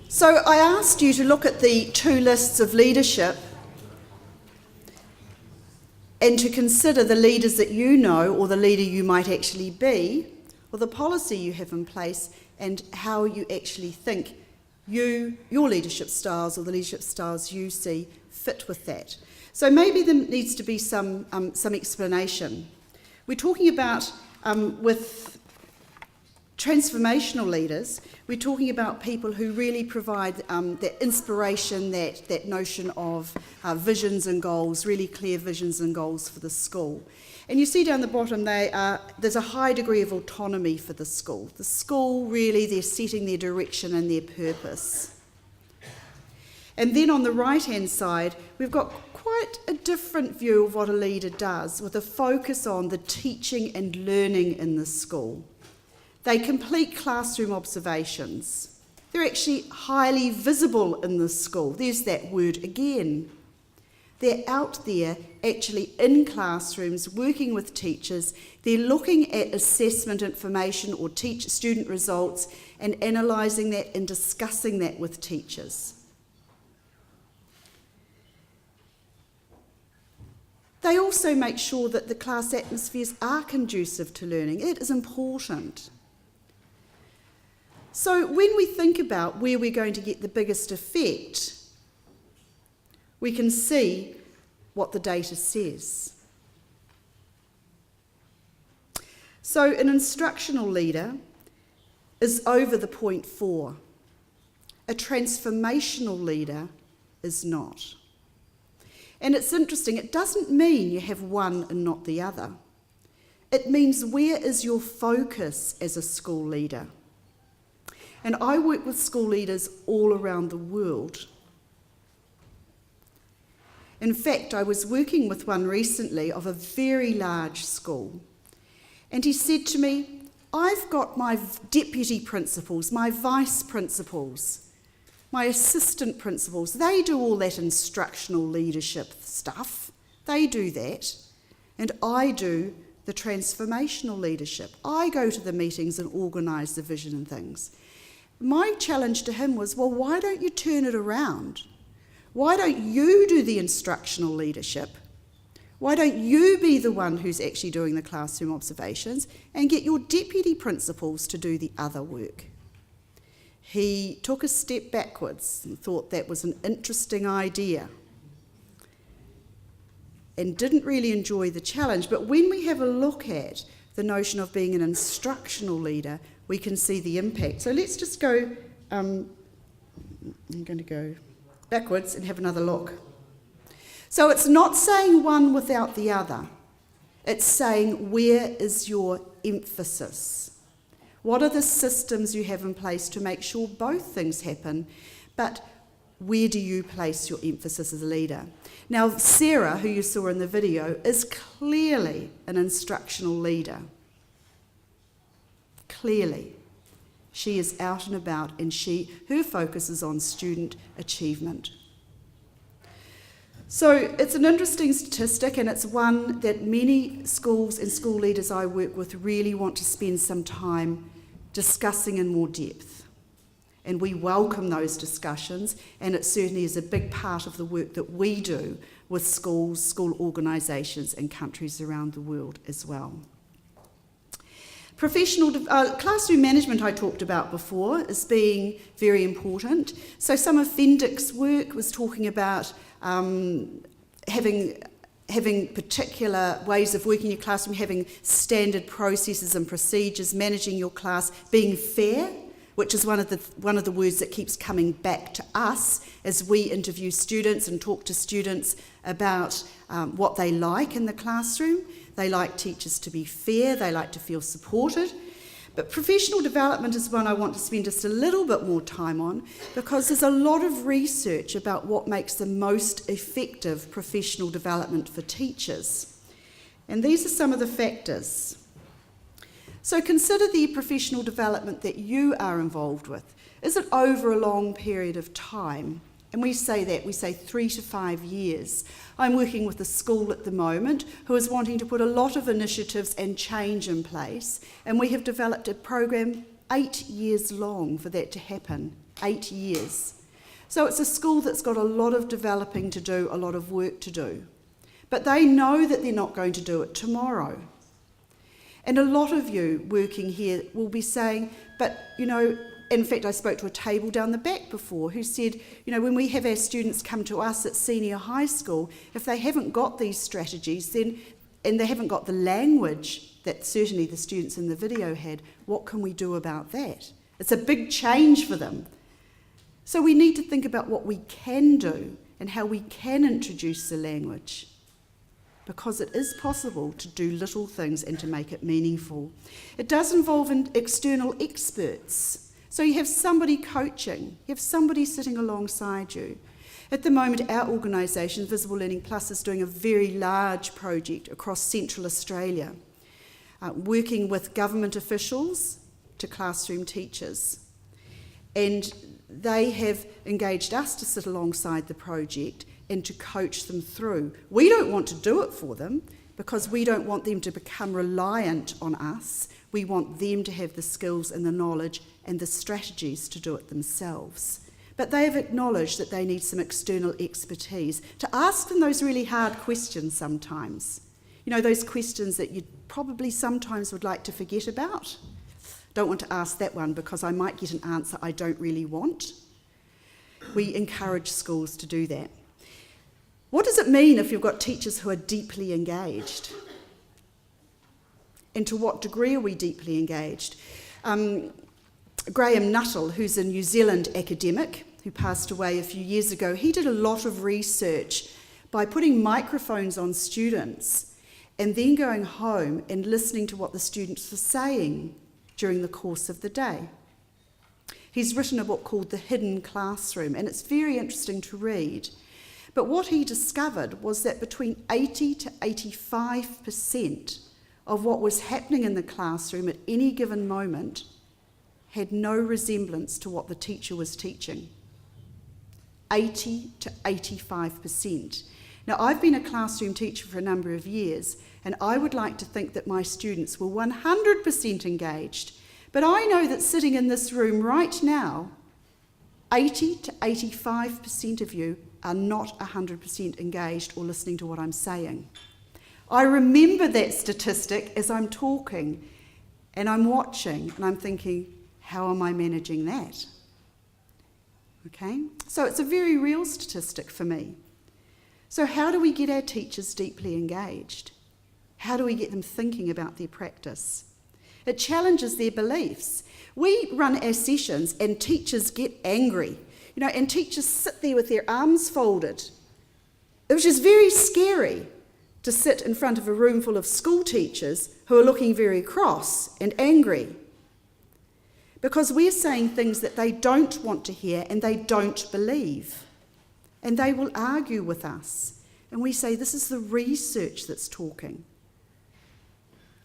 So I asked you to look at the two lists of leadership and to consider the leaders that you know, or the leader you might actually be, or the policy you have in place, and how you actually think your leadership styles or the leadership styles you see fit with that. So maybe there needs to be some explanation. We're talking about, with transformational leaders, we're talking about people who really provide that inspiration, that notion of visions and goals, really clear visions and goals for the school. And you see down the bottom, there's a high degree of autonomy for the school. The school, really, they're setting their direction and their purpose. And then on the right-hand side, we've got quite a different view of what a leader does, with a focus on the teaching and learning in the school. They complete classroom observations. They're actually highly visible in the school. There's that word again. They're out there actually in classrooms working with teachers. They're looking at assessment information or student results and analysing that and discussing that with teachers. They also make sure that the class atmospheres are conducive to learning. It is important. So when we think about where we're going to get the biggest effect, we can see what the data says. So an instructional leader is over the 0.4. A transformational leader is not. And it's interesting, it doesn't mean you have one and not the other. It means where is your focus as a school leader? And I work with school leaders all around the world. In fact, I was working with one recently of a very large school, and he said to me, I've got my deputy principals, my vice principals, my assistant principals. They do all that instructional leadership stuff. They do that. And I do the transformational leadership. I go to the meetings and organise the vision and things. My challenge to him was, well, why don't you turn it around? Why don't you do the instructional leadership? Why don't you be the one who's actually doing the classroom observations and get your deputy principals to do the other work? He took a step backwards and thought that was an interesting idea and didn't really enjoy the challenge. But when we have a look at the notion of being an instructional leader, we can see the impact. So let's just go, I'm going to go backwards and have another look. So it's not saying one without the other. It's saying, where is your emphasis? What are the systems you have in place to make sure both things happen? But where do you place your emphasis as a leader? Now, Sarah, who you saw in the video, is clearly an instructional leader. Clearly. She is out and about, and her focus is on student achievement. So it's an interesting statistic, and it's one that many schools and school leaders I work with really want to spend some time discussing in more depth. And we welcome those discussions, and it certainly is a big part of the work that we do with schools, school organisations and countries around the world as well. Professional classroom management I talked about before as being very important. So some of Fendick's work was talking about having particular ways of working your classroom, having standard processes and procedures, managing your class, being fair, which is one of the words that keeps coming back to us as we interview students and talk to students about what they like in the classroom. They like teachers to be fair, they like to feel supported. But professional development is one I want to spend just a little bit more time on, because there's a lot of research about what makes the most effective professional development for teachers. And these are some of the factors. So consider the professional development that you are involved with. Is it over a long period of time? And we say 3 to 5 years. I'm working with a school at the moment who is wanting to put a lot of initiatives and change in place, and we have developed a program 8 years long for that to happen 8 years. So it's a school that's got a lot of developing to do, a lot of work to do. But they know that they're not going to do it tomorrow. And a lot of you working here will be saying, but, in fact, I spoke to a table down the back before who said, when we have our students come to us at senior high school, if they haven't got these strategies, then, and they haven't got the language that certainly the students in the video had, what can we do about that? It's a big change for them. So we need to think about what we can do and how we can introduce the language, because it is possible to do little things and to make it meaningful. It does involve external experts. So you have somebody coaching, you have somebody sitting alongside you. At the moment, our organisation, Visible Learningplus, is doing a very large project across Central Australia, working with government officials to classroom teachers. And they have engaged us to sit alongside the project and to coach them through. We don't want to do it for them because we don't want them to become reliant on us. We want them to have the skills and the knowledge and the strategies to do it themselves. But they have acknowledged that they need some external expertise to ask them those really hard questions sometimes. Those questions that you probably sometimes would like to forget about. Don't want to ask that one because I might get an answer I don't really want. We encourage schools to do that. What does it mean if you've got teachers who are deeply engaged? And to what degree are we deeply engaged? Graham Nuttall, who's a New Zealand academic who passed away a few years ago, he did a lot of research by putting microphones on students and then going home and listening to what the students were saying during the course of the day. He's written a book called The Hidden Classroom, and it's very interesting to read. But what he discovered was that between 80 to 85% of what was happening in the classroom at any given moment had no resemblance to what the teacher was teaching. 80 to 85%. Now, I've been a classroom teacher for a number of years, and I would like to think that my students were 100% engaged. But I know that sitting in this room right now, 80 to 85% of you are not 100% engaged or listening to what I'm saying. I remember that statistic as I'm talking, and I'm watching, and I'm thinking, how am I managing that? Okay, so it's a very real statistic for me. So how do we get our teachers deeply engaged? How do we get them thinking about their practice? It challenges their beliefs. We run our sessions and teachers get angry, and teachers sit there with their arms folded, which is very scary to sit in front of a room full of school teachers who are looking very cross and angry, because we're saying things that they don't want to hear and they don't believe. And they will argue with us. And we say, this is the research that's talking.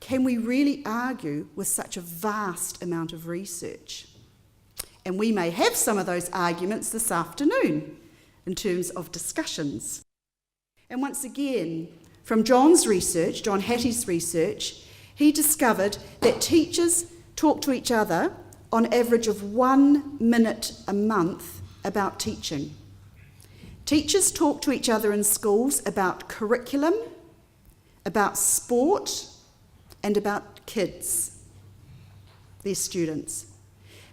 Can we really argue with such a vast amount of research? And we may have some of those arguments this afternoon in terms of discussions. And once again, from John's research, John Hattie's research, he discovered that teachers talk to each other on average of 1 minute a month about teaching. Teachers talk to each other in schools about curriculum, about sport, and about kids, their students.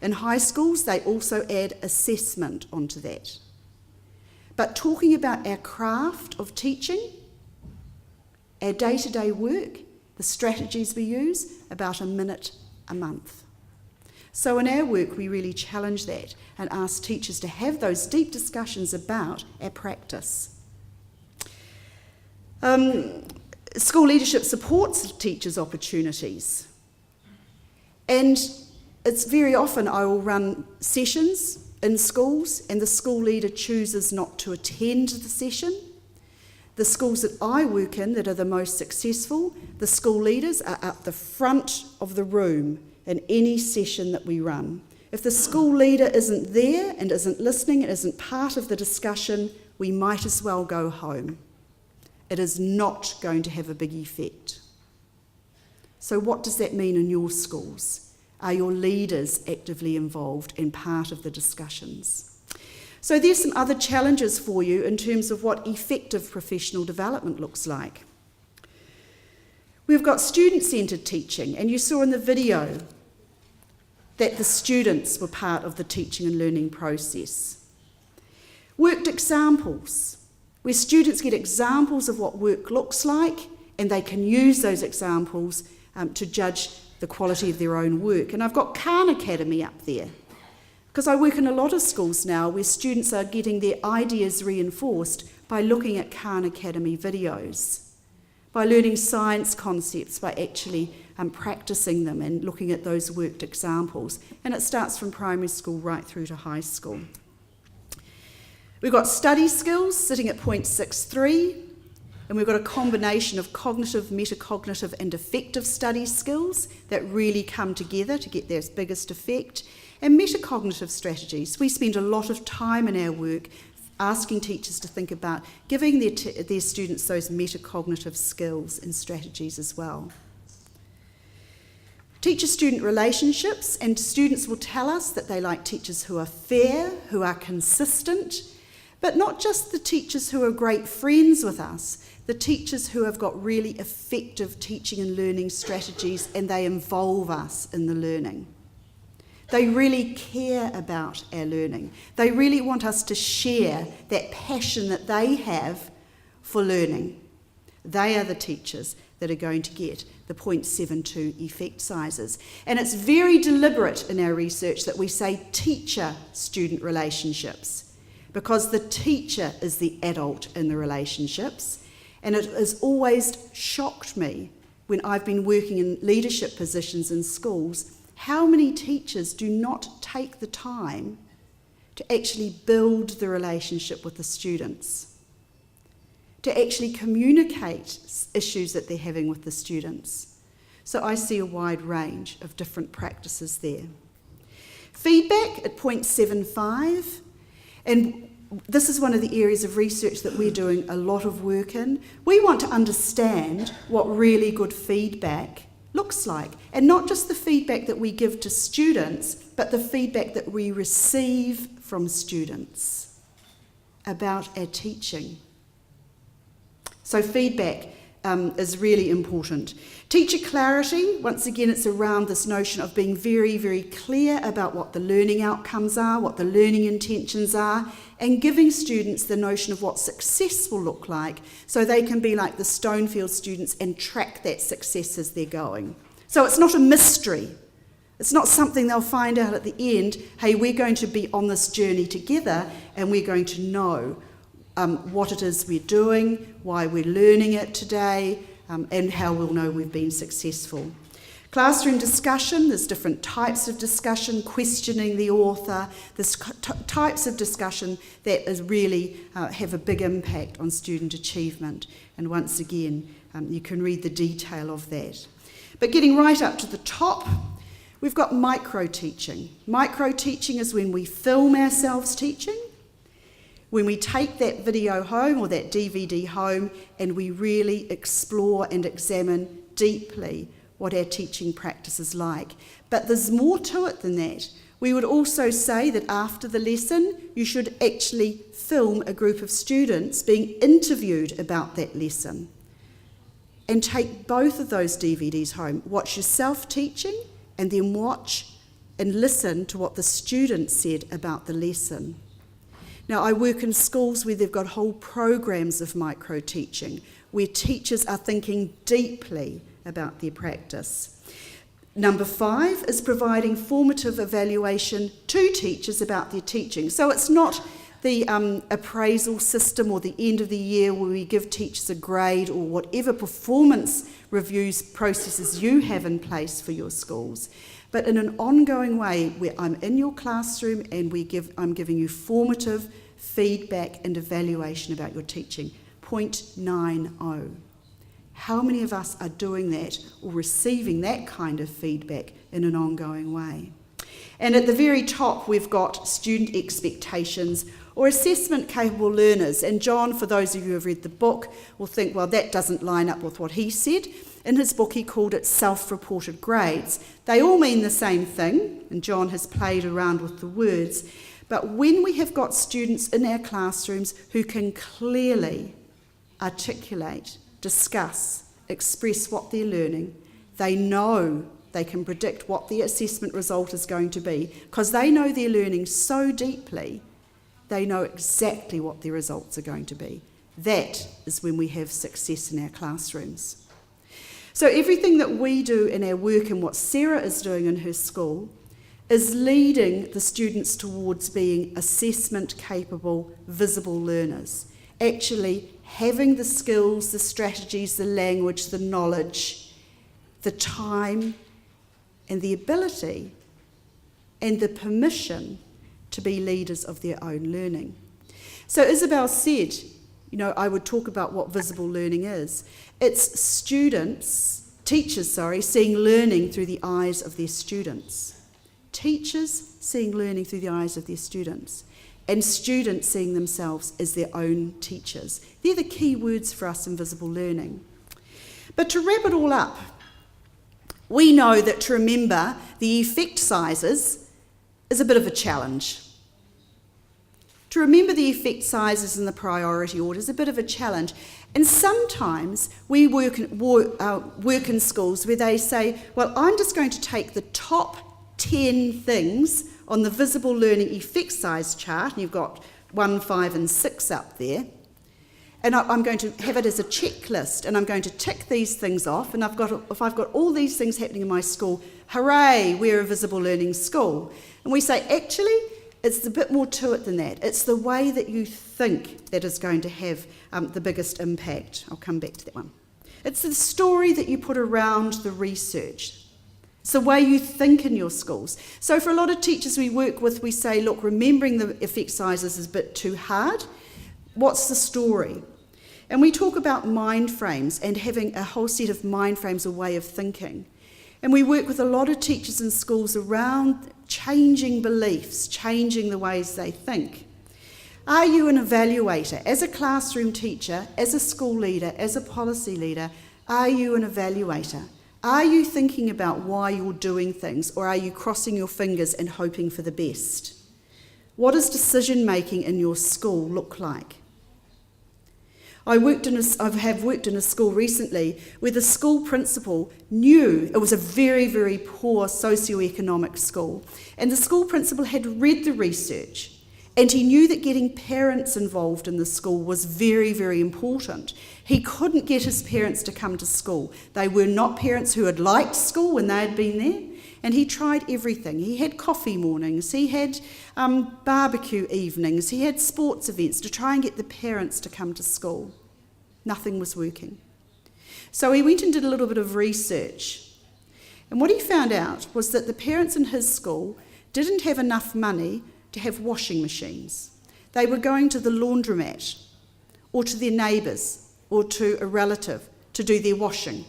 In high schools, they also add assessment onto that. But talking about our craft of teaching, our day-to-day work, the strategies we use, about 1 minute a month. So in our work, we really challenge that and ask teachers to have those deep discussions about our practice. School leadership supports teachers' opportunities. And it's very often I will run sessions in schools and the school leader chooses not to attend the session. The schools that I work in that are the most successful, the school leaders are at the front of the room in any session that we run. If the school leader isn't there and isn't listening and isn't part of the discussion, we might as well go home. It is not going to have a big effect. So what does that mean in your schools? Are your leaders actively involved and part of the discussions? So there's some other challenges for you in terms of what effective professional development looks like. We've got student-centred teaching, and you saw in the video that the students were part of the teaching and learning process. Worked examples, where students get examples of what work looks like, and they can use those examples to judge the quality of their own work. And I've got Khan Academy up there, because I work in a lot of schools now where students are getting their ideas reinforced by looking at Khan Academy videos, by learning science concepts, by actually practicing them and looking at those worked examples. And it starts from primary school right through to high school. We've got study skills sitting at 0.63, and we've got a combination of cognitive, metacognitive and affective study skills that really come together to get their biggest effect. And metacognitive strategies. We spend a lot of time in our work asking teachers to think about giving their students those metacognitive skills and strategies as well. Teacher-student relationships, and students will tell us that they like teachers who are fair, who are consistent, but not just the teachers who are great friends with us, the teachers who have got really effective teaching and learning strategies and they involve us in the learning. They really care about our learning. They really want us to share that passion that they have for learning. They are the teachers that are going to get the 0.72 effect sizes. And it's very deliberate in our research that we say teacher-student relationships, because the teacher is the adult in the relationships. And it has always shocked me when I've been working in leadership positions in schools how many teachers do not take the time to actually build the relationship with the students, to actually communicate issues that they're having with the students. So I see a wide range of different practices there. Feedback at 0.75, and this is one of the areas of research that we're doing a lot of work in. We want to understand what really good feedback looks like, and not just the feedback that we give to students, but the feedback that we receive from students about our teaching. So feedback is really important. Teacher clarity, once again, it's around this notion of being very, very clear about what the learning outcomes are, what the learning intentions are, and giving students the notion of what success will look like so they can be like the Stonefield students and track that success as they're going. So it's not a mystery. It's not something they'll find out at the end, hey, we're going to be on this journey together and we're going to know what it is we're doing, why we're learning it today, and how we'll know we've been successful. Classroom discussion, there's different types of discussion, questioning the author, there's types of discussion that is really have a big impact on student achievement. And once again, you can read the detail of that. But getting right up to the top, we've got micro-teaching. Micro-teaching is when we film ourselves teaching, when we take that video home or that DVD home and we really explore and examine deeply what our teaching practice is like. But there's more to it than that. We would also say that after the lesson, you should actually film a group of students being interviewed about that lesson. And take both of those DVDs home. Watch yourself teaching and then watch and listen to what the students said about the lesson. Now, I work in schools where they've got whole programs of micro-teaching, where teachers are thinking deeply about their practice. Number 5 is providing formative evaluation to teachers about their teaching. So it's not the appraisal system or the end of the year where we give teachers a grade or whatever performance reviews processes you have in place for your schools, but in an ongoing way where I'm in your classroom and I'm giving you formative feedback and evaluation about your teaching. 0.90. How many of us are doing that or receiving that kind of feedback in an ongoing way? And at the very top, we've got student expectations or assessment capable learners. And John, for those of you who have read the book, will think, well, that doesn't line up with what he said. In his book, he called it self-reported grades. They all mean the same thing, and John has played around with the words. But when we have got students in our classrooms who can clearly articulate, discuss, express what they're learning, they know they can predict what the assessment result is going to be, because they know they're learning so deeply, they know exactly what their results are going to be. That is when we have success in our classrooms. So everything that we do in our work and what Sarah is doing in her school is leading the students towards being assessment-capable, visible learners, actually having the skills, the strategies, the language, the knowledge, the time, and the ability, and the permission to be leaders of their own learning. So Isabel said, I would talk about what visible learning is. It's teachers, seeing learning through the eyes of their students. Teachers seeing learning through the eyes of their students, and students seeing themselves as their own teachers. They're the key words for us in visible learning. But to wrap it all up, we know that to remember the effect sizes is a bit of a challenge. To remember the effect sizes and the priority order is a bit of a challenge. And sometimes we work in schools where they say, well, I'm just going to take the top 10 things on the visible learning effect size chart, and you've got 1, 5 and 6 up there, and I'm going to have it as a checklist, and I'm going to tick these things off, and if I've got all these things happening in my school, hooray, we're a visible learning school. And we say, actually, it's a bit more to it than that. It's the way that you think that is going to have the biggest impact. I'll come back to that one. It's the story that you put around the research. It's the way you think in your schools. So for a lot of teachers we work with, we say, look, remembering the effect sizes is a bit too hard. What's the story? And we talk about mind frames and having a whole set of mind frames, a way of thinking. And we work with a lot of teachers in schools around changing beliefs, changing the ways they think. Are you an evaluator? As a classroom teacher, as a school leader, as a policy leader, are you an evaluator? Are you thinking about why you're doing things, or are you crossing your fingers and hoping for the best? What does decision making in your school look like? I have worked in a school recently where the school principal knew it was a very, very poor socioeconomic school, and the school principal had read the research, and he knew that getting parents involved in the school was very, very important. He couldn't get his parents to come to school. They were not parents who had liked school when they had been there, and he tried everything. He had coffee mornings, he had barbecue evenings, he had sports events to try and get the parents to come to school. Nothing was working. So he went and did a little bit of research, and what he found out was that the parents in his school didn't have enough money to have washing machines. They were going to the laundromat or to their neighbours or to a relative to do their washing.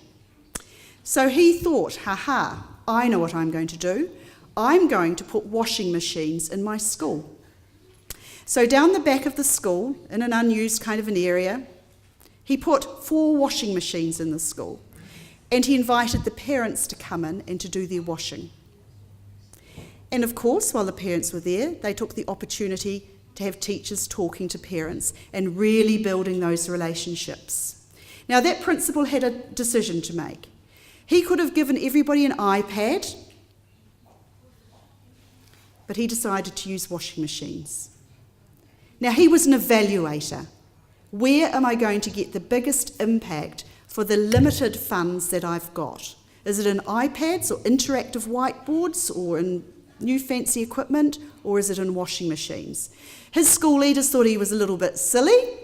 So he thought, I know what I'm going to do. I'm going to put washing machines in my school. So down the back of the school, in an unused kind of an area, he put 4 washing machines in the school, and he invited the parents to come in and to do their washing. And of course, while the parents were there, they took the opportunity to have teachers talking to parents and really building those relationships. Now, that principal had a decision to make. He could have given everybody an iPad, but he decided to use washing machines. Now, he was an evaluator. Where am I going to get the biggest impact for the limited funds that I've got? Is it in iPads or interactive whiteboards or in new fancy equipment, or is it in washing machines? His school leaders thought he was a little bit silly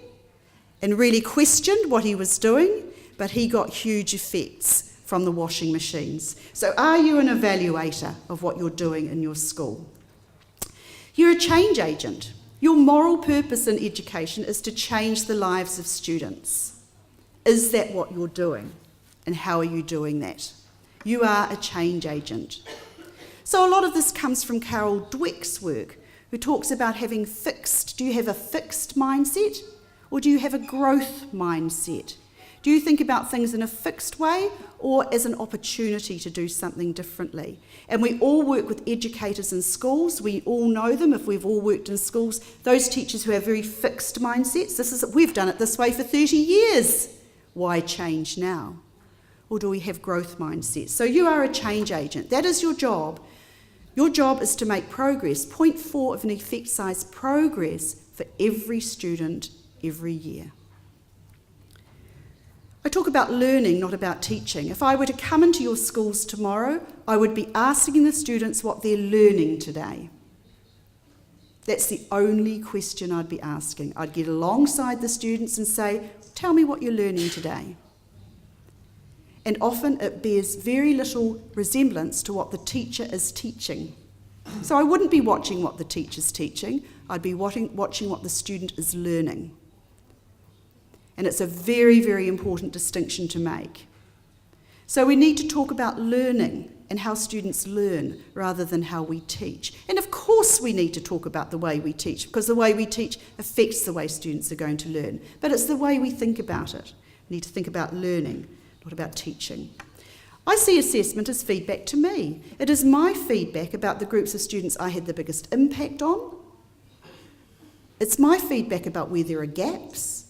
and really questioned what he was doing, but he got huge effects from the washing machines. So are you an evaluator of what you're doing in your school? You're a change agent. Your moral purpose in education is to change the lives of students. Is that what you're doing? And how are you doing that? You are a change agent. So a lot of this comes from Carol Dweck's work, who talks about having do you have a fixed mindset, or do you have a growth mindset? Do you think about things in a fixed way or as an opportunity to do something differently? And we all work with educators in schools. We all know them if we've all worked in schools. Those teachers who have very fixed mindsets. We've done it this way for 30 years. Why change now? Or do we have growth mindsets? So you are a change agent. That is your job. Your job is to make progress. Point 4 of an effect size, progress for every student every year. I talk about learning, not about teaching. If I were to come into your schools tomorrow, I would be asking the students what they're learning today. That's the only question I'd be asking. I'd get alongside the students and say, tell me what you're learning today. And often it bears very little resemblance to what the teacher is teaching. So I wouldn't be watching what the teacher's teaching, I'd be watching what the student is learning. And it's a very, very important distinction to make. So we need to talk about learning and how students learn rather than how we teach. And of course we need to talk about the way we teach, because the way we teach affects the way students are going to learn. But it's the way we think about it. We need to think about learning, not about teaching. I see assessment as feedback to me. It is my feedback about the groups of students I had the biggest impact on. It's my feedback about where there are gaps.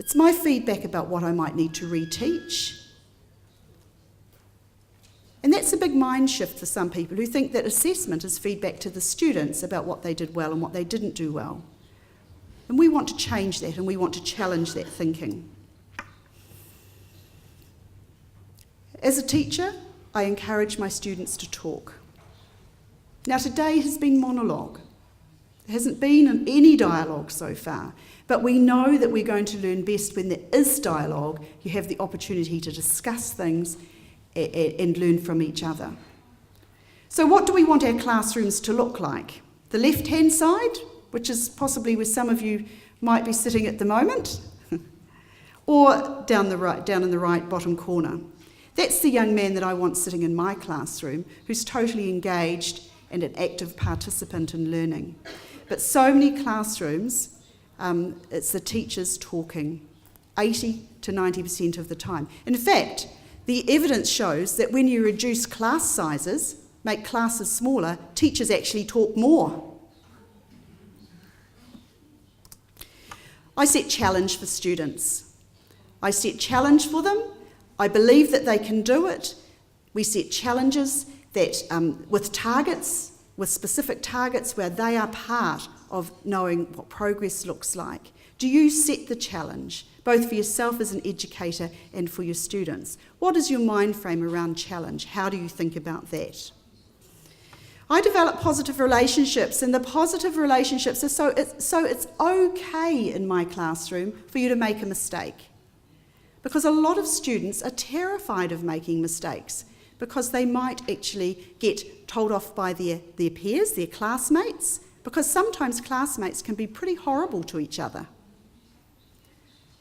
It's my feedback about what I might need to reteach. And that's a big mind shift for some people who think that assessment is feedback to the students about what they did well and what they didn't do well. And we want to change that, and we want to challenge that thinking. As a teacher, I encourage my students to talk. Now, today has been monologue. There hasn't been any dialogue so far, but we know that we're going to learn best when there is dialogue. You have the opportunity to discuss things and learn from each other. So what do we want our classrooms to look like? The left-hand side, which is possibly where some of you might be sitting at the moment, or down in the right bottom corner. That's the young man that I want sitting in my classroom, who's totally engaged and an active participant in learning. But so many classrooms, it's the teachers talking 80 to 90% of the time. In fact, the evidence shows that when you reduce class sizes, make classes smaller, teachers actually talk more. I set challenge for students. I set challenge for them. I believe that they can do it. We set challenges that with targets, with specific targets where they are part of knowing what progress looks like. Do you set the challenge, both for yourself as an educator and for your students? What is your mind frame around challenge? How do you think about that? I develop positive relationships, and the positive relationships are so it's okay in my classroom for you to make a mistake. Because a lot of students are terrified of making mistakes because they might actually get told off by their peers, their classmates, because sometimes classmates can be pretty horrible to each other.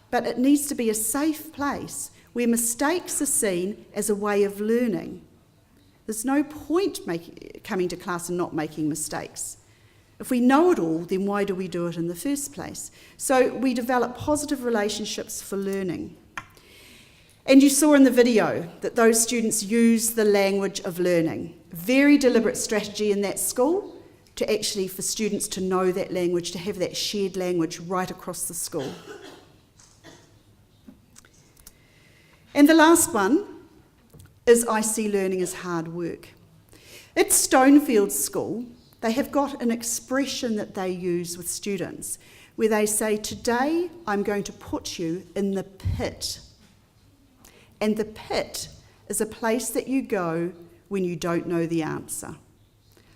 But it needs to be a safe place where mistakes are seen as a way of learning. There's no point coming to class and not making mistakes. If we know it all, then why do we do it in the first place? So we develop positive relationships for learning. And you saw in the video that those students use the language of learning. Very deliberate strategy in that school for students to know that language, to have that shared language right across the school. And the last one is I see learning as hard work. At Stonefield School, they have got an expression that they use with students where they say, today I'm going to put you in the pit. And the pit is a place that you go when you don't know the answer.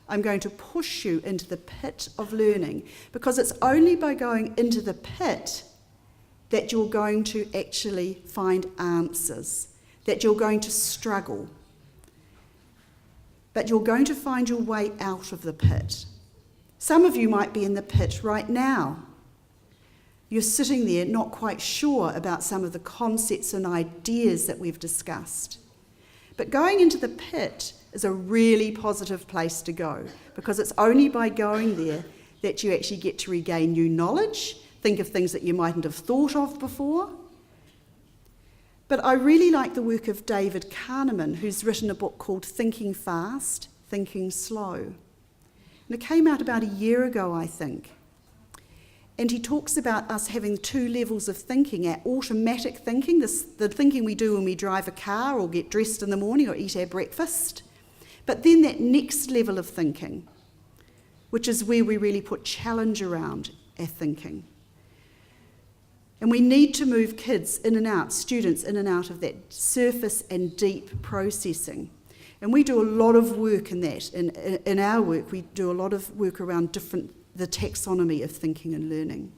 I'm going to push you into the pit of learning, because it's only by going into the pit that you're going to actually find answers, that you're going to struggle. But you're going to find your way out of the pit. Some of you might be in the pit right now. You're sitting there not quite sure about some of the concepts and ideas that we've discussed. But going into the pit is a really positive place to go, because it's only by going there that you actually get to regain new knowledge, think of things that you mightn't have thought of before. But I really like the work of David Kahneman, who's written a book called Thinking Fast, Thinking Slow. And it came out about a year ago, I think. And he talks about us having 2 levels of thinking: our automatic thinking, the thinking we do when we drive a car or get dressed in the morning or eat our breakfast. But then that next level of thinking, which is where we really put challenge around our thinking. And we need to move kids in and out, students in and out of that surface and deep processing. And we do a lot of work in that. In our work, we do a lot of work around the taxonomy of thinking and learning.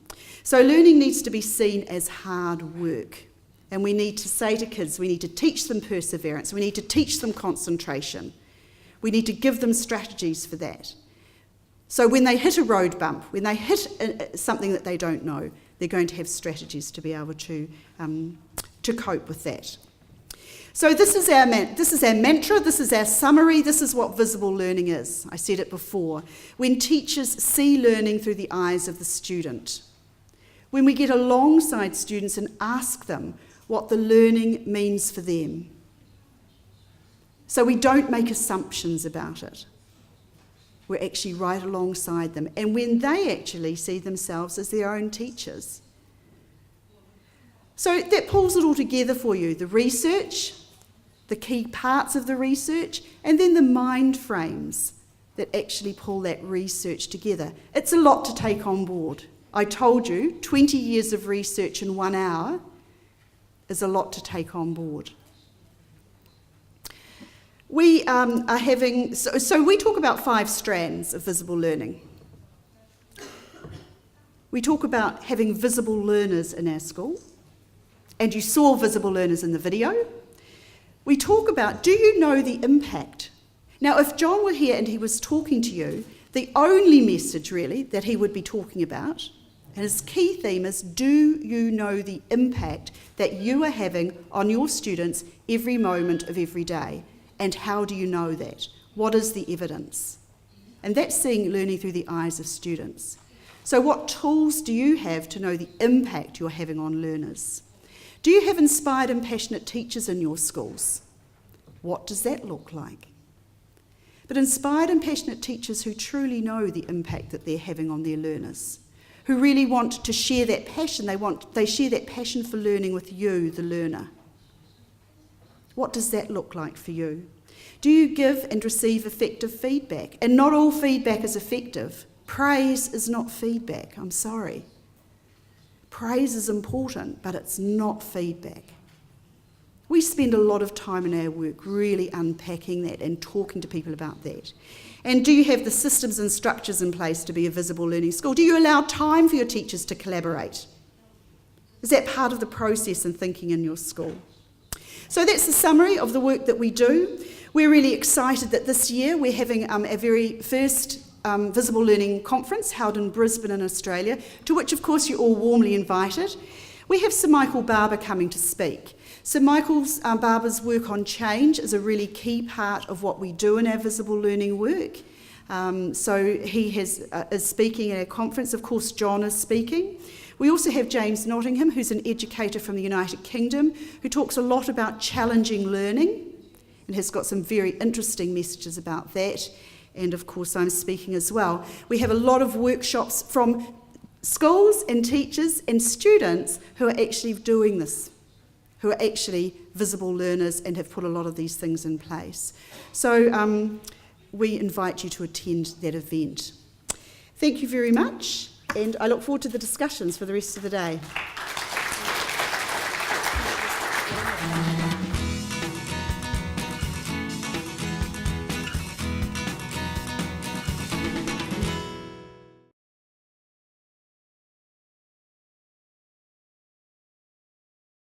So learning needs to be seen as hard work. And we need to say to kids, we need to teach them perseverance, we need to teach them concentration. We need to give them strategies for that. So when they hit a road bump, when they hit something that they don't know, they're going to have strategies to be able to cope with that. So this is our mantra, this is our summary, this is what visible learning is. I said it before. When teachers see learning through the eyes of the student. When we get alongside students and ask them what the learning means for them. So we don't make assumptions about it. We're actually right alongside them. And when they actually see themselves as their own teachers. So that pulls it all together for you. The research, the key parts of the research, and then the mind frames that actually pull that research together. It's a lot to take on board. I told you, 20 years of research in 1 hour is a lot to take on board. We are having, so we talk about 5 strands of visible learning. We talk about having visible learners in our school, and you saw visible learners in the video. We talk about, do you know the impact? Now, if John were here and he was talking to you, the only message really that he would be talking about, and his key theme is, do you know the impact that you are having on your students every moment of every day? And how do you know that? What is the evidence? And that's seeing learning through the eyes of students. So what tools do you have to know the impact you're having on learners? Do you have inspired and passionate teachers in your schools? What does that look like? But inspired and passionate teachers who truly know the impact that they're having on their learners, who really want to share that passion, they share that passion for learning with you, the learner. What does that look like for you? Do you give and receive effective feedback? And not all feedback is effective. Praise is not feedback, I'm sorry. Praise is important, but it's not feedback. We spend a lot of time in our work really unpacking that and talking to people about that. And do you have the systems and structures in place to be a visible learning school? Do you allow time for your teachers to collaborate? Is that part of the process and thinking in your school? So that's the summary of the work that we do. We're really excited that this year we're having our very first Visible Learning Conference held in Brisbane in Australia, to which of course you're all warmly invited. We have Sir Michael Barber coming to speak. Sir Michael Barber's work on change is a really key part of what we do in our visible learning work. So he is speaking at our conference. Of course, John is speaking. We also have James Nottingham, who's an educator from the United Kingdom, who talks a lot about challenging learning and has got some very interesting messages about that. And of course, I'm speaking as well. We have a lot of workshops from schools and teachers and students who are actually doing this, who are actually visible learners and have put a lot of these things in place. So we invite you to attend that event. Thank you very much. And I look forward to the discussions for the rest of the day.